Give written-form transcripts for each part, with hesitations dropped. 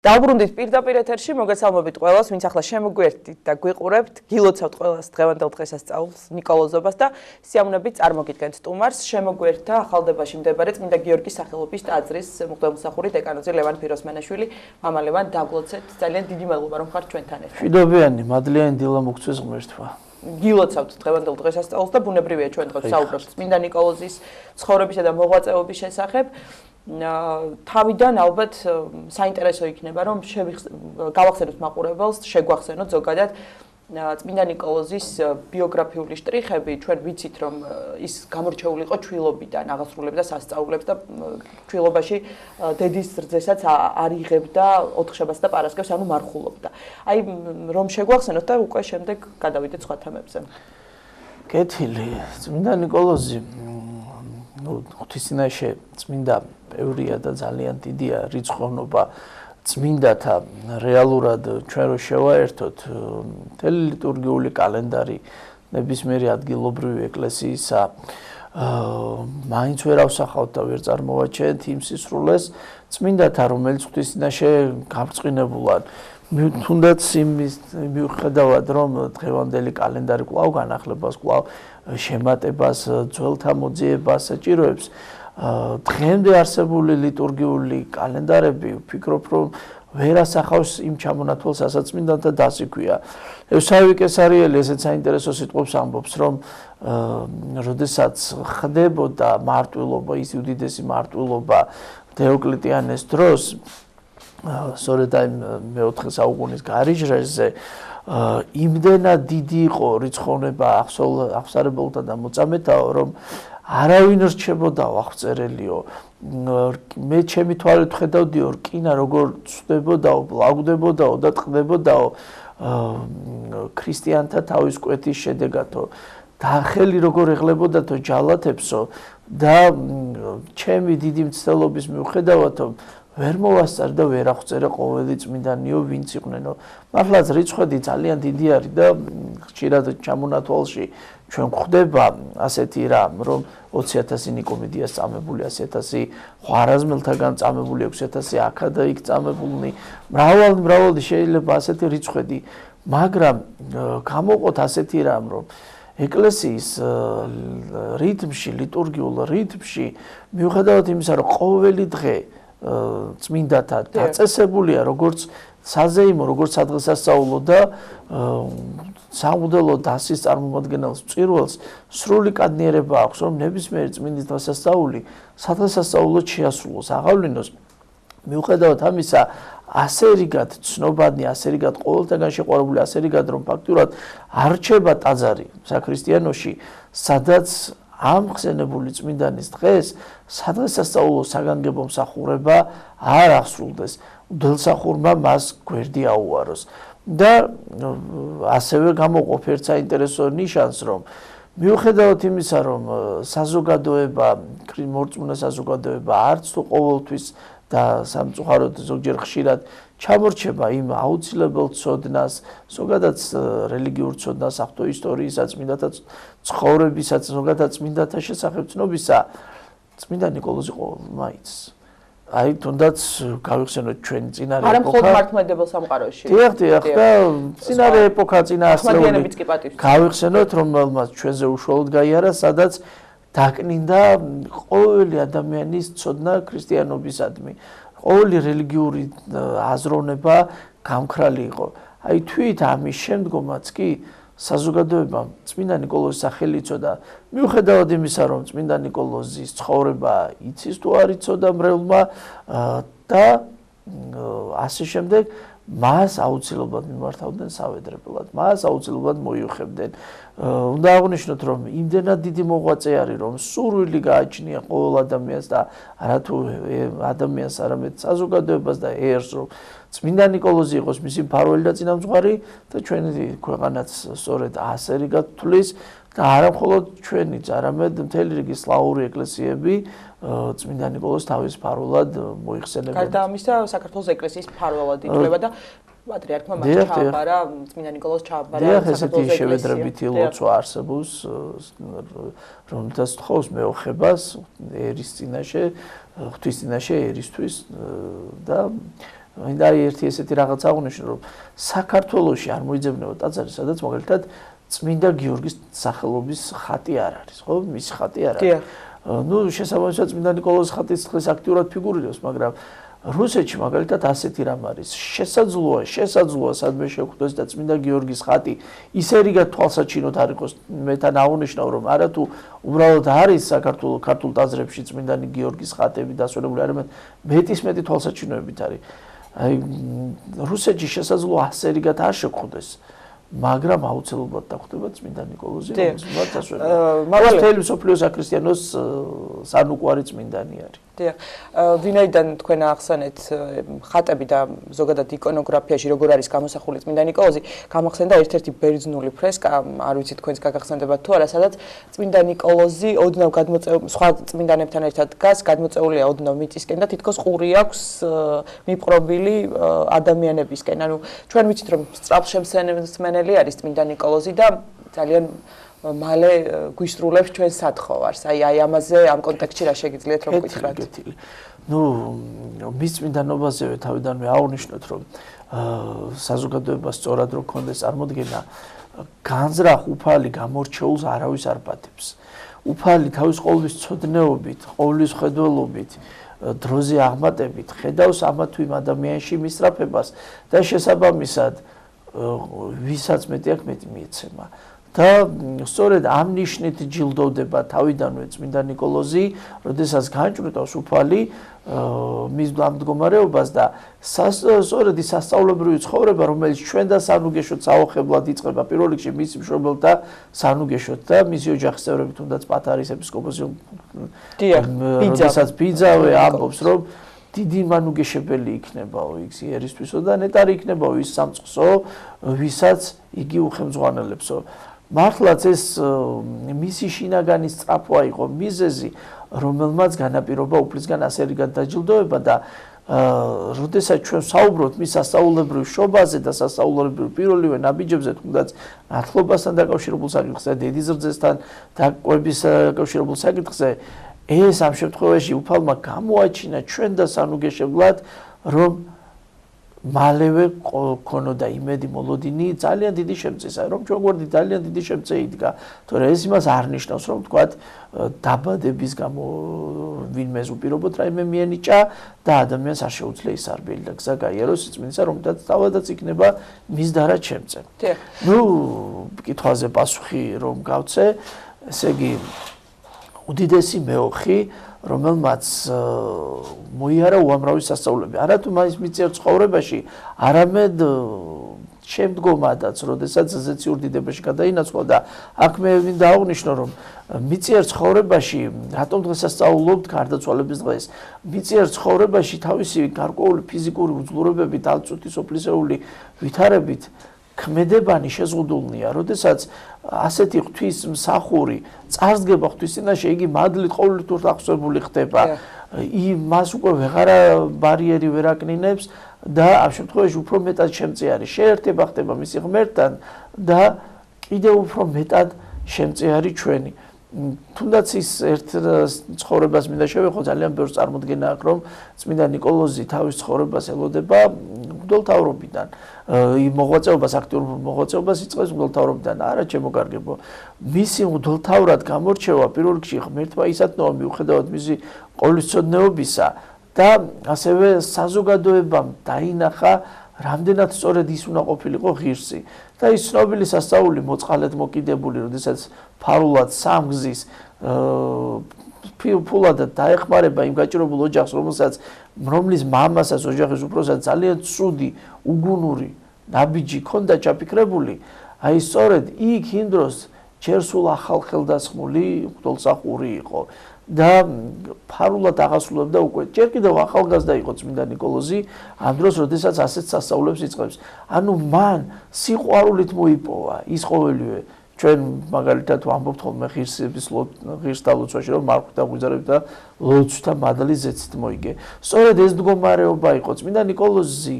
დავბრუნდით პირდაპირ ეთერში, მოგესალმებით ყველას, ვინც ახლა შემოგვერთით და გვიყურებთ. გილოცავთ ყველას დღევანდელ დღესასწაულს, ნიკოლოზობას და სიამოვნებით წარმოგიდგენთ სტუმარს. შემოგვერთა ახალდებაში მდებარე წმინდა გიორგის სახელობის ტაძრის მღვდელმსახური დეკანოზი ლევან ფიროსმანაშვილი. მამა ლევან, დაგლოცეთ, ძალიან დიდი მადლობა რომ ხართ ჩვენთან ერთად. მშვიდობიანი, მადლიანი დილა მოგწეს ღმერთმა. გილოცავთ დღევანდელ დღესასწაულს და ბუნებრივია ჩვენ დღეს საუბრობთ წმინდა ნიკოლოზის ცხოვრებისა და მოღვაწეობის შესახებ. თავიდან ალბათ საინტერესო იქნება რომ გავახსენოთ მაყურებელს, შეგვახსენოთ ზოგადად წმინდა ნიკოლოზის ბიოგრაფიული შტრიხები, ჩვენ ვიცით რომ ის გამორჩეული იყო ჩვილობიდან, აღასრულებდა სასწაულებს და ჩვილობაში დედის რძესაც არ იღებდა ოთხშაბათს და პარასკევს, ანუ მარხულობდა. აი რომ შეგვახსენოთ და უკვე შემდეგ გადავიდეთ სხვა თემებზე. კეთილი, წმინდა ნიკოლოზი ღვთისმინდაში წმინდა ბევრია და ძალიან დიდია რიცხოვნობა წმინდათა რეალურად ჩვენ რო შევაერთოთ მთელი ლიტურგიული კალენდარი ნებისმიერი ადგილობრივი ეკლესიისა მაინც ვერ ავსახავთ და ვერ წარმოვაჩენთ იმ სისრულეს წმინდათა რომელიც ღვთისმინდაში გამწყინებულან თუნდაც იმის მიუხედავად რომ დღევანდელი კალენდარი კვლავ განახლებას კვლავ შემატებას ძველთა მოძიებას საჭიროებს დღემდე არსებული ლიტურგიული კალენდარები ვფიქრობ რომ ვერ ასახავს იმ ჩამონათვალს ასაც წმინდანთა დასიქვია. ევსავი კესარიელი ესეც საინტერესო სიტყვებს ამბობს რომ როდესაც ხდებოდა მარტვილობა ის უდიდესი მარტვილობა დიოკლეტიანეს დროს სწორედ აი მეოთხე საუკუნის გარიჟრეზე იმდენად დიდი იყო რიცხოვნება აღსარებელთა და მოწამეთაო რომ არავინ რჩებოდაო აღწერელიო მე ჩემი თვალით ხედავდიო რკინა როგორ ცვდებოდაო ბლაგდებოდაო და ტყდებოდაო ქრისტიანთა თავის კვეთის შედეგათო და ხელი როგორ ეღლებოდათო ჯალათებსო და ჩემი დიდი მცდელობის მიუხედავათო ვერ მოვასწარ და ვერ აღწერე ყოველი წმინდანიო ვინც იყვნენო მართლაც რიცხვები ძალიან დიდი არის და ხშირად ჩამონათვალში ჩვენ გვხვდება ასეთი რამ რომ 20,000 ნიკომედიას წამებული 100,000 ხვარაზმელთაგან წამებული 6,000 აქა და იქ წამებულნი მრავალი შეიძლება ასეთი რიცხვები მაგრამ გამოყოთ ასეთი რამ რომ ეკლესიის რიტმში ლიტურგიულ რიტმში მიუხედავად იმისა რომ ყოველი დღე წმინდათა დაწესებულია როგორც საზეიმო როგორც სადღესასწაულო და სამღვდელო დასის წარმომადგენელს წირველს სრული კადნიერება აქვს რომ ნებისმიერი წმინდის დღესასწაული სადღესასწაულოდ შეასრულოს აღავლინოს მიუხედავად ამისა ასე რიგად ცნობადნი ასე რიგად ყოველთაგან შეყვარებული ასე რიგად რომ ფაქტურად არ რჩება ტაძარი საქრისტიანოში სადაც ამ ხსენებული წმინდანის დღეს სადღესასწაულო საგანგებო მსახურება არ აღსრულდეს უდელსახურმა მას გვერდი აუაროს და ასევე გამოყოფ ერთ საინტერესო ნიშანს რომ მიუხედავად იმისა რომ საზოგადოება მორწმუნე საზოგადოება არც თუ ყოველთვის და სამწუხაროდ ზოგჯერ ხშირად ჩამორჩება იმ აუცილებელ ცოდნას, ზოგადად რელიგიურ ცოდნას, ახტო ისტორიისა, წმინდათა ცხოვრებისაც, ზოგადად წმინდათა შესახებ ცნობისა, წმინდა ნიკოლოზი ყოველმაინც. აი თუნდაც გავიხსენოთ ჩვენ წინარე ეპოქა. არა მხოლოდ მართლმადებელ სამყაროში. დიახ და წინარე ეპოქა წინაასწრეული. გავიხსენოთ რომელმაც ჩვენზე უშუალოდ გაიარა, სადაც დაკნინდა ყოველი ადამიანის ცოდნა ქრისტიანობისადმი. ყოველი რელიგიური აზროვნება გამქრალი იყო. აი თვით ამის შემდგომაც კი საზოგადოებამ წმინდა ნიკოლოზის სახელი იცოდა. მიუხედავად იმისა, რომ წმინდა ნიკოლოზის ცხოვრება იცის თუ არ იცოდა მრევლმა და ასე შემდეგ მას აუცილებლად მიმართავდნენ სავედრებლად, მას აუცილებლად მოიუხებდნენ. უნდა აღვნიშნოთ, რომ იმდენად დიდი მოღვაწე არის, რომ სურვილი გააჩნია ყოველ ადამიანს და არათუ ადამიანს, არამედ საზოგადოებას და ერს, რომ წმინდა ნიკოლოზი იყოს მისი მფარველი და წინამძღვარი და ჩვენი ქვეყანაც სწორედ ასე რიგად თვლის და არა მხოლოდ ჩვენიც, არამედ მთელი რიგი სლავური ეკლესიები წმინდა ნიკოლოზს თავის მფარველად მოიხსენებენ. გარდა ამისა, საქართველოს ეკლესიის მფარველად ითვლება და პატრიარქმა მას ჩააბარა, წმინდა ნიკოლოზს ჩააბარა. დიახ, ესეთი შევედრებითი ლოცვა არსებობს, რომელთაც თხოვს მეოხებას ერის წინაშე, ღვთის წინაშე ერისთვის და მინდა ერთი ესეთი რაღაც აღნიშნო, რომ საქართველოში არ მოიძებნება ტაძარი, სადაც მაგალითად წმინდა გიორგის სახელობის ხატი არ არის, ხო? მისი ხატი არ არის. ნუ შესაბამისად წმინდა ნიკოლოზის ხატის დღეს აქტიურად ფიგურირებს, მაგრამ რუსეთში მაგალითად ასეთი რამ არის. შესაძლოა სადმე შეგვხვდეს და წმინდა გიორგის ხატი ისერიგად თვალსაჩინოდ არ იყოს. მე თან აღნიშნავ, რომ არათუ უბრალოდ არის საქართველოს ქართულ ტაძრებში წმინდა გიორგის ხატები დასვენებული, არამედ მეტი თვალსაჩინოებით არის. აი რუსეთში შესაძლოა ასერიგად არ შეგვხვდეს. მაგრამ აუცილებლად დახვდება წმინდა ნიკოლოზი, რომელსაც დასვენებენ. მაგრამ მთელი მსოფლიო საქრისტიანოს სანუკვარი წმინდანი არის. დიახ, ვინაიდან თქვენ ახსენეთ ხატები და ზოგადად იკონოგრაფიაში როგორ არის გამოსახული წმინდა ნიკოლოზი, გამახსენდა ერთ-ერთი ბერძნული ფრესკა, არ ვიცი თქვენს გაგახსენდებათ თუ არა, სადაც წმინდა ნიკოლოზი ოდნავ სხვა წმინდანებთან ერთად დგას, გადმოწეულია ოდნავ მიწისკენ და თითქოს ყური აქვს მიპყრობილი ადამიანებისკენ. ანუ ჩვენ ვიცით, რომ სწრაფშემსმენელი არის წმინდა ნიკოლოზი და ძალიან მალე გვისრულებს ჩვენ სათხოვარს. აი ამაზე ამ კონტექსტში რა შეგიძლიათ რომ გითხრათ? ნუ მის წმინდანობაზევე თავიდანვე აღნიშნოთ, რომ საზოგადოებას სწორად რო კონდეს წარმოდგენა, განზრახ უფალი გამორჩეულს არავის არ პატებს. უფალი თავის ყოვლის ცოდნეობით, ყოვლის ხედველობით, დროზე აღმატებით ხედავს ამა თუ იმ ადამიანში მისწრაფებას და შესაბამისად ვისაც მეტი აქვს მეტი მიეცემა. და სწორედ ამ ნიშნით ჯილდოვდება თავიდანვე წმინდა ნიკოლოზი, როდესაც განჭვრიტავს უფალი მის მდგომარეობას და სწორედ ის სასწაულებრივი ცხოვრება, რომელიც ჩვენ და სანუგეშოთ საოხებლად იწყება პირველ რიგში მის მშობელთა სანუგეშოთ და მისი ოჯახის წევრები თუნდაც პათარის ეპისკოპოსი როდესაც ბიძავე ამბობს, რომ დიდი მანუგეშებელი იქნებაო ის იერისთვისო და ნეტარი იქნებაო ის სამწყსო, ვისაც იგი უხელმძღვანელებსო. მართლაც ეს მისი შინაგანი სწრაფვა იყო მიზეზი, რომელმაც განაპირობა უფლისგან ასერიგად დაჯილდოება და როდესაც ჩვენ საუბრობთ მის სასწაულებრივ შობაზე და სასწაულებრივ პირველივე ნაბიჯებზე, თუნდაც ნათლობასთან დაკავშირებულ საკითხზე, დედის რძესთან დაკვების დაკავშირებულ საკითხზე, ეს ამ შემთხვევაში უფალმა გამოაჩინა ჩვენ და სანუგეშებლად, რომ მალევე ქონოდა იმედი მოლოდინი ძალიან დიდი შემწესა, რომ ჩვენ გვერდით ძალიან დიდი შემწე იდგა, თორე ეს იმას არ ნიშნავს, რომ თქვათ დაბადების გამო ვინმეს უპირობოთ რაიმე მიენიჭა და ადამიანს არ შეუძლია ის არბელი და გზა გაიაროს სიწმინდისა, რომელთაც თავადაც იქნება მის დარა შემწე. ნუ კითხვაზე პასუხი რომ გავცე, ესე იგი უდიდესი მეოხი, რომელმაც მოიარა უამრავი სასწაულები. არათუ მას მიწიერ ცხოვრებაში, არამედ შემდგომადაც, როდესაც ზეციურ დიდებაში გადაინაცვლა და აქ მე მინდა აღნიშნო, რომ მიწიერ ცხოვრებაში, რატომ დღეს ასწავლობთ გარდაცვალების დღეს, მიწიერ ცხოვრებაში თავისი გარკვეული ფიზიკური უძლურებებით, ალწუთი სოფლისეული ვითარებით ქმედებანი შეზღუდულნია, როდესაც ასეთი ღვთის მსახური წარსდგება ღვთის წინაშე, იგი მადლით ყოველთვის აღსვებული ხდება. მას უკვე ვეღარა ბარიერი ვერ აკნინებს და ამ შემთხვევაში უფრო მეტად შემწე არის. შეერთება ხდება მისი ღმერთთან და კიდევ უფრო მეტად შემწე არის ჩვენი. თუნდაც ის ერთ ცხოვრებას მინდა შევეხო, ძალიან ბევრს წარმოდგენა აქვს, რომ წმინდა ნიკოლოზი თავის ცხოვრებას ელოდება მღვდელმთავრობიდან. მოღვაწეობას, აქტიურ მოღვაწეობას იწყებს მღვდელმთავრობიდან. არა, ჩემო კარგებო, მისი მღვდელმთავრად გამორჩევა პირველ რიგში ღმერთმა ისათნოა მიუხედავად მისი ყოვლისცოდნეობისა და ასევე საზოგადოებამ დაინახა, რამდენად სწორედ ის უნდა ყოფილიყო ღირსი. და ის ცნობილი სასწაული მოწყალედ მოკიდებული, როდესაც ფარულად სამგზის ფულადად დაეხმარება იმ გაჭირებულ ოჯახს, რომლის მამასაც, ოჯახის უფროსაც ძალიან ცუდი, უგუნური ნაბიჯი ჰქონდა ჩაფიქრებული, აი სწორედ იქ იმ დროს ჯერ სულ ახალ ხელდასხმული მღვდელმსახური იყო და ფარულად აღასრულებდა უკვე ჯერ კიდევ ახალგაზრდა იყო წმინდა ნიკოლოზი ამ დროს, როდესაც ასეთ სასწაულებს იწყებს. ანუ მან სიყვარულით მოიპოვა ის ყოველივე, ჩვენ მაგალითად ვამბობთ ხოლმე ღირსთა ლოცვაში, რომ მარხვთა გვიზარებით და ლოცვთა მადლი ზეცით მოიგე. სწორედ ეს მდგომარეობა იყო. წმინდა ნიკოლოზი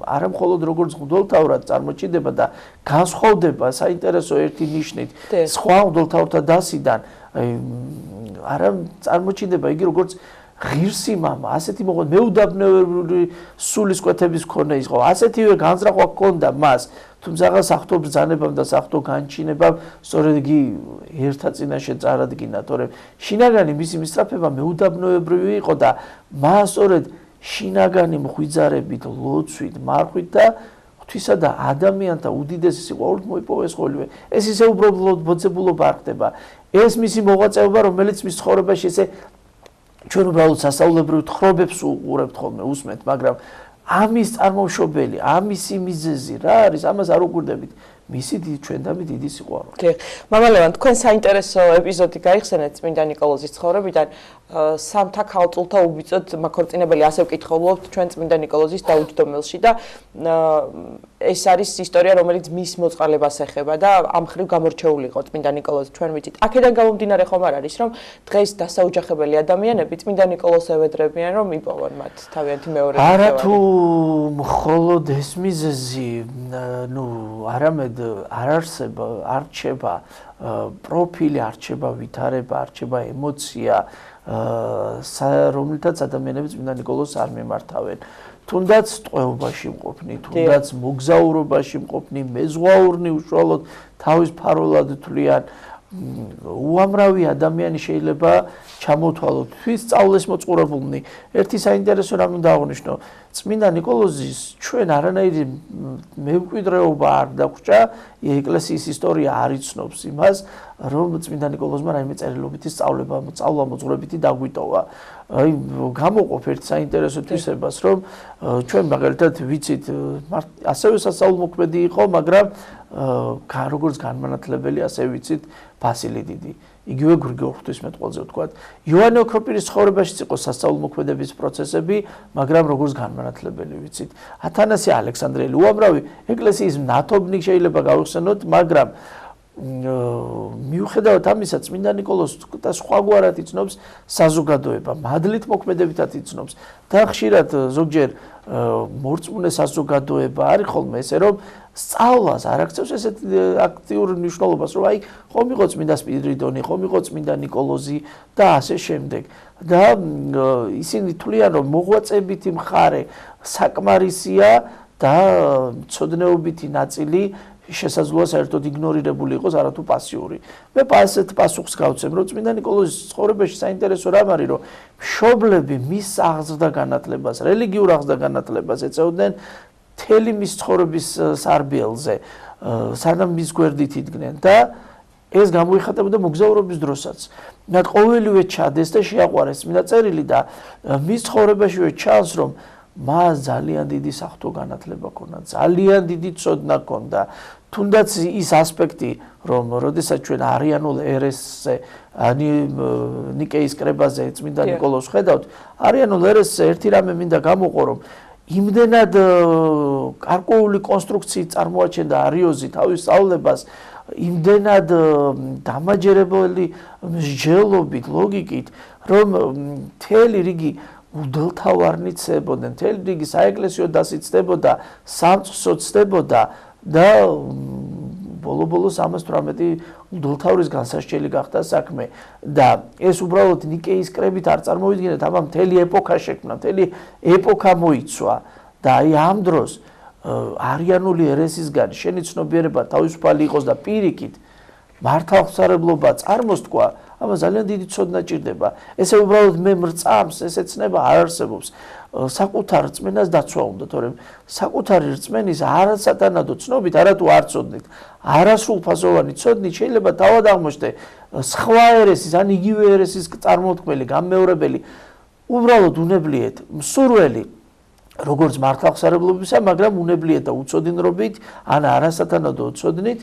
არა მხოლოდ როგორც მღვდელმთავრად წარმოჩინდება და განსხვავდება საინტერესო ერთი ნიშნით სხვა მღვდელმთავრთა დასიდან, არა წარმოჩინდება იგი როგორც ღირსი მამა, ასეთი მოყვა მეუდაბნეული სულისკვეთების მქონე იყო, ასეთივე განზრახვა ჰქონდა მას, თუმცა საფრთხო ბრძანებამ და საფრთხო განჩინებამ სწორედ იგი ერთა წინაშე წარადგინა, თორემ შინაგანი მისი მისწრაფება მეუდაბნოებრივი იყო და მას სწორედ შინაგანი მღვიძარებით, ლოცვით, მარხვით და ღვთისა და ადამიანთა უდიდესი სიყვარულით მოიპოვეს ხოლმე. ეს ისე უბრალოდ მოძებულობა არ ხდება. ეს მისი მოღვაწეობა, რომელიც მის ცხოვრებაში ესე ჩვენ უბრალოდ სასწაულებრივ თხრობებს უყურებთ ხოლმე, უსმენთ, მაგრამ ამის წარმოშობელი, ამისი მიზეზი რა არის, ამას არ უყურდებით. მისი ჩვენდამი დიდი სიყვარული. კი. მამა ლევან, თქვენ საინტერესო ეპიზოდი გაიხსენეთ წმინდა ნიკოლოზის ცხოვრებიდან. სამთა ქალწულთა უბიწოდ მაქორწინებელი ასე ვკითხულობთ ჩვენ წმინდა ნიკოლოზის დაუჯდომელში და ეს არის ისტორია, რომელიც მის მოწყალებას ეხება და ამ ხრივ გამორჩეული იყო წმინდა ნიკოლოზი, ჩვენ ვიცით. აქედან გამომდინარე ხომ არ არის, რომ დღეს დასაუჯახებელი ადამიანები წმინდა ნიკოლოზს ევედრებიან, რომ იპოვონ მათ თავიანთი მეორე ნახევარი. არა თუ მხოლოდ ეს მიზეზი, არამედ არ არსება, არ რჩება პროფილი, არ რჩება ვითარება, არ რჩება ემოცია, რომელთაც ადამიანები წმინდა ნიკოლოზს არ მიმართავენ. თუნდაც ტყვეობაში მყოფნი, თუნდაც მოგზაურობაში მყოფნი, მეზღვაურნი უშუალოდ თავის ფარულად თვლიან. უამრავი ადამიანი შეიძლება ჩამოთვალოთ თვის სწავლეს მოწყურებულნი. ერთი საინტერესო რამ უნდა აღვნიშნო, წმინდა ნიკოლოზის ჩვენ არანაირი მემკვიდრეობა არ დაგვჭა, ეკლესიის ისტორია არ იცნობს იმას, რომ წმინდა ნიკოლოზმა რაიმე წერილობითი სწავლა მოძღვრებითი დაგვიტოვა. აი გამოყოფ ერთ საინტერესო თვისებას, რომ ჩვენ მაგალითად ვიცით, ასევე სასწაულმოქმედი იყო, მაგრამ როგორც განმანათლებელი ასე ვიცით ბასილი დიდი. იგივე გრიგოლ ღვთისმეტყველზე ვთქვათ. იოანე ოქროპირის ცხოვრებაშიც იყო სასწაულმოქმედების პროცესები, მაგრამ როგორც განმანათლებელი ვიცით. ათანასე ალექსანდრიელი უამრავი ეკლესიის ნათობნი შეიძლება გავიხსენოთ, მაგრამ მიუხედავად ამისა წმინდა ნიკოლოზს და სხვაგვარად იცნობს საზოგადოება, მადლით მოქმედებითაც იცნობს და ხშირად ზოგჯერ მორწმუნე საზოგადოება არის ხოლმე ესე რომ სწავლას არ აქცევს ესეთ აქტიურ მნიშვნელობას, რომ აი ხომ იყო წმინდა სპირიდონი, ხომ იყო წმინდა ნიკოლოზი და ასე შემდეგ. და ისინი თვლიან, რომ მოღვაწეებითი მხარე საკმარისია და მცოდნეობითი ნაწილი შესაძლოა საერთოდ იგნორირებული იყოს, არათუ პასიური. მე ასეთ პასუხს გავცემ, რომ წმინდა ნიკოლოზის ცხოვრებაში საინტერესო რამ არის, რომ მშობლები მის აღზრდა განათლებას, რელიგიურ აღზრდა განათლებას ეწეოდნენ მთელი მის ცხოვრების სარბიელზე, სანამ მის გვერდით იდგნენ და ეს გამოიხატებოდა მოგზაურობის დროსაც. მათ ყოველივე ჩადეს და შეაყვარეს წმინდა წერილი და მის ცხოვრებაშივე ჩანს, რომ მას ძალიან დიდი საფრთხო განათლება ჰქონდა, ძალიან დიდი ცოდნა ჰქონდა. თუნდაც ის ასპექტი, რომ როდესაც ჩვენ არიანულ ერესზე, ნიკეის კრებაზე წმინდა ნიკოლოზს ხედავთ, არიანულ ერესზე ერთი რამე მინდა გამოვყო, რომ იმდენად გარკვეული კონსტრუქციით წარმოაჩენდა არიოზი თავის სწავლებას, იმდენად დამაჯერებელი მსჯელობით, ლოგიკით, რომ მთელი რიგი უდელთავარნიცებოდნენ, მთელი რიგი საეკლესიო დასიცდებოდა, სამწყსო ცდებოდა და ბოლო-ბოლოს 318 უდელთავრის განსასჯელი გახდა საქმე და ეს უბრალოდ ნიკეის კრებით არ წარმოვიდგინეთ, აბა მთელი ეპოქა შექმნა, მთელი ეპოქა მოიცვა და აი ამ დროს არიანული ერესისგან შენი ცნობიერება თავისუფალი იყოს და პირიქით მართალხსარებლობა წარმოსთქვა, აბა ძალიან დიდი ცოდნა ჭირდება. ესე უბრალოდ მე მრწამს, ესე ცნება არ არსებობს. საკუთარ რწმენას დაცვა უნდა, თორემ საკუთარი რწმენის არასათანადო ცნობით, არათუ არ ცოდნით, არასრულფასოვანი ცოდნით შეიძლება თავად აღმოჩნდე სხვა ერესის, ან იგივე ერესის წარმოქმნელი, გამეორებელი, უბრალოდ უნებლიეთ, მსურველი, როგორც მართალხსარებლობისა, მაგრამ უნებლიეთ და უცოდინრობით, ან არასათანადო ცოდნით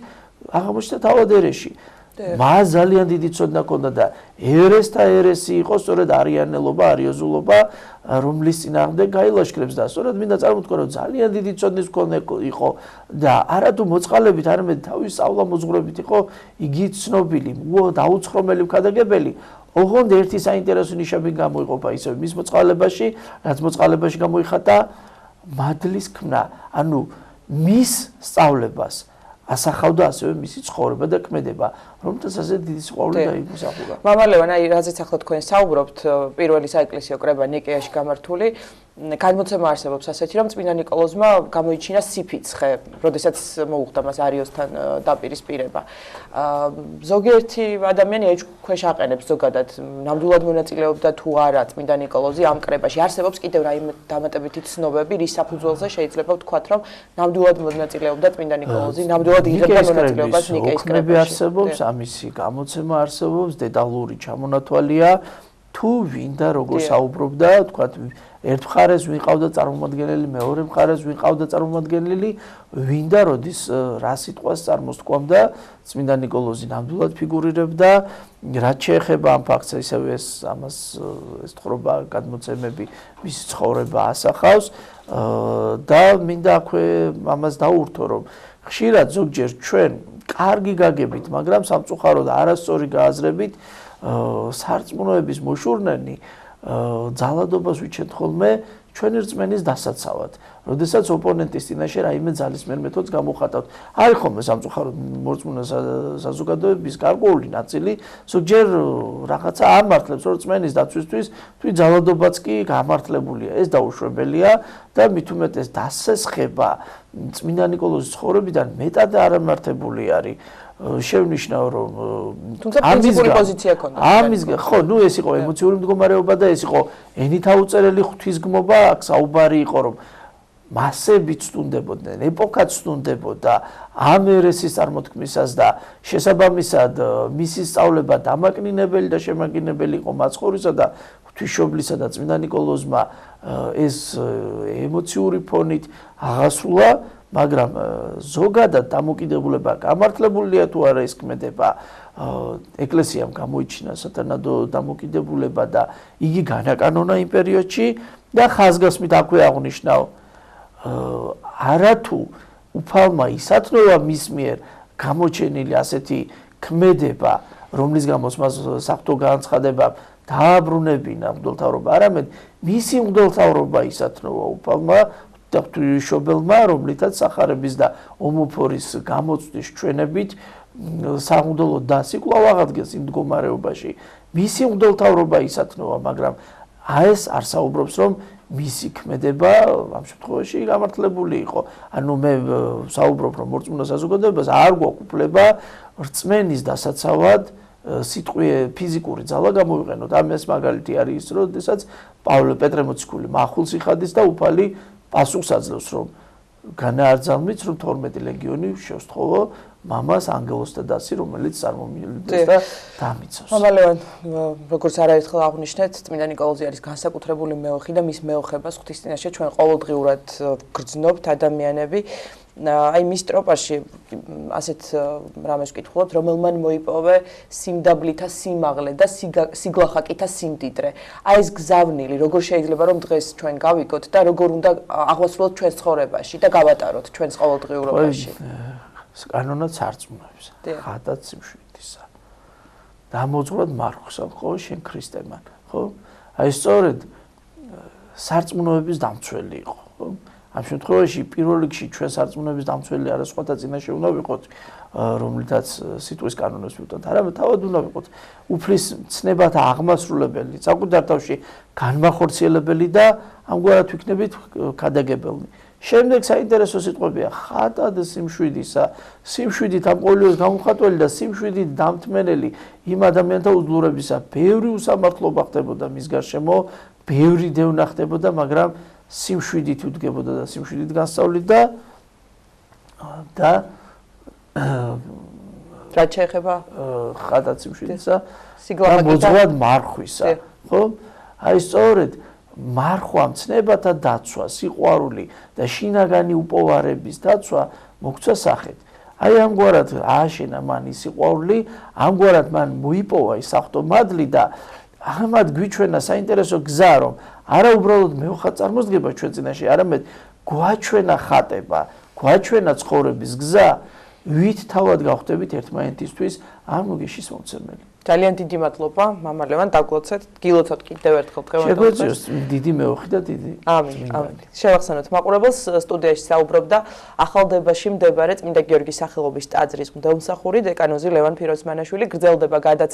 აღმოჩნდა თავად ერეში. მას ძალიან დიდი ცოდნა ჰქონდა და ერესთა ერესი იყო სწორედ არიანელობა, არიოზულობა, რომლის წინააღმდეგ გაილაშქრებს და სწორედ მინდა წარმოთქვა, რომ ძალიან დიდი ცოდნის მქონე იყო და არათუ მოწყალებით, არამედ თავის სწავლა მოძღვრებით იყო იგი ცნობილი, დაუცხრომელი მქადაგებელი. ოღონდ ერთი საინტერესო ნიშანი გამოიყოფა ისევ მის მოწყალებაში, რაც მოწყალებაში გამოიხატა მადლის ქმნა, ანუ მის სწავლებას ასახავდა ასევე მისი ცხოვრება და ქმედება, რომელთაც ასე დიდი სიყვარული დაიმსახურა. მამა ლევან, აი რაზეც ახლა თქვენ საუბრობთ, პირველი საეკლესიო კრება ნიკეაში გამართული, გადმოცემა არსებობს ასეთი, რომ წმინდა ნიკოლოზმა გამოიჩინა სიფიცხე, როდესაც მოუხდა მას არიოსთან დაპირისპირება. ზოგიერთი ადამიანი ეჭვქვეშ აყენებს ზოგადად, ნამდვილად მონაწილეობდა თუ არა წმინდა ნიკოლოზი ამ კრებაში. არსებობს კიდევ რაიმე დამატებითი ცნობები, რის საფუძველზე შეიძლება ვთქვათ, რომ ნამდვილად მონაწილეობდა წმინდა ნიკოლოზი, ნამდვილად იღებდა მონაწილეობას ნიკეის კრებაში. არსებობს, ამისი გამოცემა არსებობს, დეტალური ჩამონათვალია, თუ ვინ და როგორ საუბრობდა, ვთქვათ, ერთ მხარეს ვიყავდა წარმომადგენელი, მეორე მხარეს ვიყავდა წარმომადგენელი, ვინ და როდის რა სიტყვას წარმოსთქვამდა, წმინდა ნიკოლოზი ნამდვილად ფიგურირებდა, რაც შეეხება ამ ფაქტს, ისევე ეს თხრობა, გადმოცემები, მისი ცხოვრება ასახავს და მინდა აქვე ამას დაურთო, რომ ხშირად ზოგჯერ ჩვენ კარგი გაგებით, მაგრამ სამწუხაროდ არასწორი გააზრებით სარწმუნოების მოშურნენი ძალადობას ვიჩენთ ხოლმე ჩვენი რწმენის დასაცავად. როდესაც ოპონენტის წინაშე რაიმე ძალისმიერ მეთოდს გამოხატავთ. არის ხოლმე სამწუხაროდ მორწმუნე საზოგადოების გარკვეული ნაწილი ზოგჯერ რაღაცა ამართლებს, რომ რწმენის დაცვისთვის თვით ძალადობაც კი გამართლებულია. ეს დაუშვებელია და მით უმეტეს დასესხება წმინდა ნიკოლოზის ცხოვრებიდან მეტად არამართებული არის. შევნიშნავ, რომ თუმცა პრინციპული პოზიცია ქონდა. ხო, ნუ ეს იყო ემოციური მდგომარეობა და ეს იყო ენით აუწერელი ღვთისგმობა, აქ საუბარი იყო, რომ მასებით სტუნდებოდნენ, ეპოქაც სტუნდებოდა ამ ერესის წარმოთქმისას და შესაბამისად მისი სწავლება დამაკნინებელი და შემაგინებელი იყო მაცხოვრისა და ღვთისმშობლისა და წმინდა ნიკოლოზმა ეს ემოციური ფონით აღასრულა, მაგრამ ზოგადად დამოკიდებულება გამართლებულია თუ არა ის ქმედება, ეკლესიამ გამოიჩინა სათანადო დამოკიდებულება და იგი განაკანონა იმ პერიოდში და ხაზგასმით აქვე აღნიშნავ, არათუ უფალმა ისათნოა მის მიერ გამოჩენილი ასეთი ქმედება, რომლის გამოც მას საფრთხო განცხადება დააბრუნებინა მღვდელმთავრობა, არამედ მისი მღვდელმთავრობა ისათნოა უფალმა და ღვთისმშობელმა, რომლითაც სახარების და ომოფორის გამოცდის ჩვენებით სამღვდელო დასი კვლავ აღადგეს იმ მდგომარეობაში. მისი მღვდელმთავრობა ისათნოა, მაგრამ ეს არ საუბრობს, რომ მისი ქმედება ამ შემთხვევაში გამართლებული იყო. ანუ მე საუბრობ, რომ მორწმუნე საზოგადოებას არ გვაქვს უფლება რწმენის დასაცავად სიტყვი ფიზიკური ძალა გამოვიყენოთ. ამას მაგალითი არის ის, როდესაც პავლე პეტრე მოციქული მახულს იხადის და უფალი პასუხს აძლევს, რომ განაარძალმით, რომ 12 ლეგიონი შევსთხოვო მამას ანგელოს და დასი, რომელიც წარმომივლინდეს და დამიცავს. მამა ლევან, როგორც არაერთხელ აღნიშნეთ, წმინდა ნიკოლოზი არის განსაკუთრებული მეოხი და მის მეოხებას ღვთის წინაშე ჩვენ ყოველდღიურად გრძნობთ ადამიანები. აი მის ტროპაში ასეთ რამეს ვკითხულობთ, რომელმან მოიპოვე სიმდაბლითა სიმაღლე და სიგლახაკითა სიმდიდრე. აი ეს გზავნილი, როგორ შეიძლება რომ დღეს ჩვენ გავიგოთ და როგორ უნდა აღვასრულოთ ჩვენს ცხოვრებაში და გავატაროთ ჩვენს ყოველდღიურობაში. კანონად სარწმუნოებისა, ხატად სიმშვიდისა. დამოძღვრად მარხვსა, ხო, შენ ქრისტემან, ხო? აი სწორედ სარწმუნოების დამცველი იყო, ხო? ამ შემთხვევაში პირველ რიგში ჩვენ სარწმუნოების დამცველი არა სხვათა წინაშე უნდა ვიყოთ, რომლითაც სიტყვის კანონებს ვიტყვით, არამედ თავად უნდა ვიყოთ უფლის ცნებათა აღმასრულებელი, საკუთარ თავში განმახორციელებელი და ამგვარად ვიქნებით ქადაგებელნი. შემდეგ საინტერესო სიტყვებია ხატად სიმშვიდისა, სიმშვიდით ამ ყოველივეს გამოხატველი და სიმშვიდით დამთმენელი იმ ადამიანთა უძლურებისა. ბევრი უსამართლობა ხდებოდა მის გარშემო, ბევრი დევნა ხდებოდა, მაგრამ სიმშვიდით უდგებოდა და სიმშვიდით განსწავლით და რაც შეეხება ხატად სიმშვიდისა, მოძღვრად მარხვისა, ხო? აი სწორედ მარხვამ ცნებათა დაცვა, სიყვარული და შინაგანი უპოვარების დაცვა მოგცვა სახეთ. აი ამგვარად ააშენა მან ის სიყვარული, ამგვარად მან მოიპოვა ის სახტო მადლი და ამად გვიჩვენა საინტერესო გზა, რომ არა უბრალოდ მეოხად წარმოსდგება ჩვენ წინაშე, არამედ გვაჩვენა ხატება, გვაჩვენა ცხოვრების გზა, ვით თავად გავხდებით ერთმანეთისთვის ამ მოგეშის მომცემელი. ძალიან დიდი მადლობა, მამა ლევან, დაგლოცეთ, გილოცოთ კიდევ ერთხელ დღევანდელ დღეს. შეგვეციოს დიდი მეოხი და დიდი. ამინ, ამინ. შევახსენოთ მაყურებელს, სტუდიაში საუბრობდა ახალდებაში მდებარე წმინდა გიორგის სახელობის ტაძრის მღვდელმსახური დეკანოზი ლევან ფიროსმანაშვილი. გრძელდება გადაცემა